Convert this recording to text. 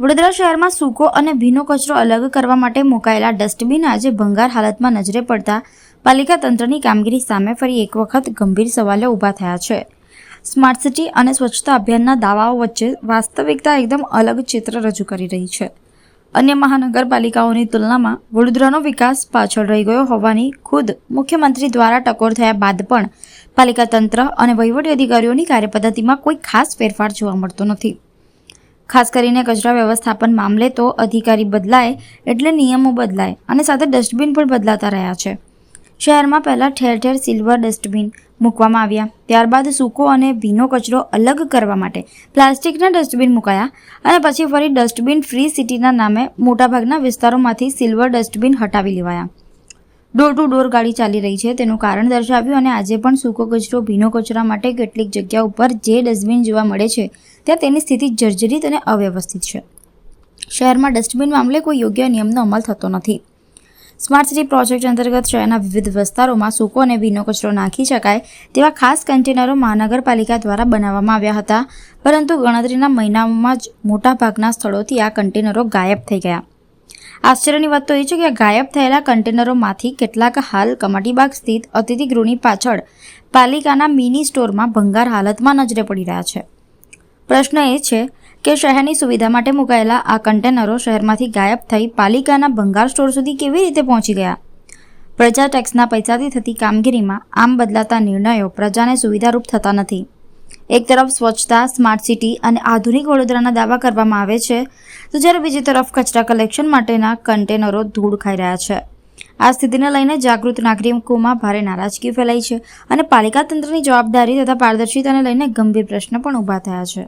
વડોદરા શહેરમાં સૂકો અને ભીનો કચરો અલગ કરવા માટે મુકાયેલા ડસ્ટબિન આજે ભંગાર હાલતમાં નજરે પડતા પાલિકા તંત્રની કામગીરી સામે ફરી એક વખત ગંભીર સવાલો ઊભા થયા છે. સ્માર્ટ સિટી અને સ્વચ્છતા અભિયાનના દાવાઓ વચ્ચે વાસ્તવિકતા એકદમ અલગ ચિત્ર રજૂ કરી રહી છે. અન્ય મહાનગરપાલિકાઓની તુલનામાં વડોદરાનો વિકાસ પાછળ રહી ગયો હોવાની ખુદ મુખ્યમંત્રી દ્વારા ટકોર થયા બાદ પણ પાલિકા તંત્ર અને વહીવટી અધિકારીઓની કાર્યપદ્ધતિમાં કોઈ ખાસ ફેરફાર જોવા મળતો નથી. ખાસ કરીને કચરા વ્યવસ્થાપન મામલે તો અધિકારી બદલાય એટલે નિયમો બદલાય અને સાથે ડસ્ટબિન પણ બદલાતા રહ્યા છે. શહેરમાં પહેલાં ઠેર ઠેર સિલ્વર ડસ્ટબિન મૂકવામાં આવ્યા, ત્યારબાદ સૂકો અને ભીનો કચરો અલગ કરવા માટે પ્લાસ્ટિકના ડસ્ટબિન મુકાયા અને પછી ફરી ડસ્ટબિન ફ્રી સિટીના નામે મોટાભાગના વિસ્તારોમાંથી સિલ્વર ડસ્ટબિન હટાવી લેવાયા. ડોર ટુ ડોર ગાડી ચાલી રહી છે તેનું કારણ દર્શાવ્યું અને આજે પણ સૂકો કચરો ભીનો કચરા માટે કેટલીક જગ્યા ઉપર જે ડસ્ટબિન જોવા મળે છે ત્યાં તેની સ્થિતિ જર્જરિત અને અવ્યવસ્થિત છે. શહેરમાં ડસ્ટબિન મામલે કોઈ યોગ્ય નિયમનો અમલ થતો નથી. સ્માર્ટ સિટી પ્રોજેક્ટ અંતર્ગત શહેરના વિવિધ વિસ્તારોમાં સૂકો અને ભીનો કચરો નાખી શકાય તેવા ખાસ કન્ટેનરો મહાનગરપાલિકા દ્વારા બનાવવામાં આવ્યા હતા, પરંતુ ગણતરીના મહિનાઓમાં જ મોટાભાગના સ્થળોથી આ કન્ટેનરો ગાયબ થઈ ગયા. આશ્ચર્યની વાત તો એ છે કે ગાયબ થયેલા કન્ટેનરોમાંથી કેટલાક હાલ કમાટીબાગ સ્થિત અતિથિગૃહની પાછળ પાલિકાના મિની સ્ટોરમાં ભંગાર હાલતમાં નજરે પડી રહ્યા છે. પ્રશ્ન એ છે કે શહેરની સુવિધા માટે મુકાયેલા આ કન્ટેનરો શહેરમાંથી ગાયબ થઈ પાલિકાના ભંગાર સ્ટોર સુધી કેવી રીતે પહોંચી ગયા? પ્રજા ટેક્સના પૈસાથી થતી કામગીરીમાં આમ બદલાતા નિર્ણયો પ્રજાને સુવિધારૂપ થતા નથી. એક તરફ સ્વચ્છતા, સ્માર્ટ સિટી અને આધુનિક વડોદરાના દાવા કરવામાં આવે છે, તો જ્યારે બીજી તરફ કચરા કલેક્શન માટેના કન્ટેનરો ધૂળ ખાઈ રહ્યા છે. આ સ્થિતિને લઈને જાગૃત નાગરિકોમાં ભારે નારાજગી ફેલાઈ છે અને પાલિકા તંત્રની જવાબદારી તથા પારદર્શિતાને લઈને ગંભીર પ્રશ્ન પણ ઊભા થયા છે.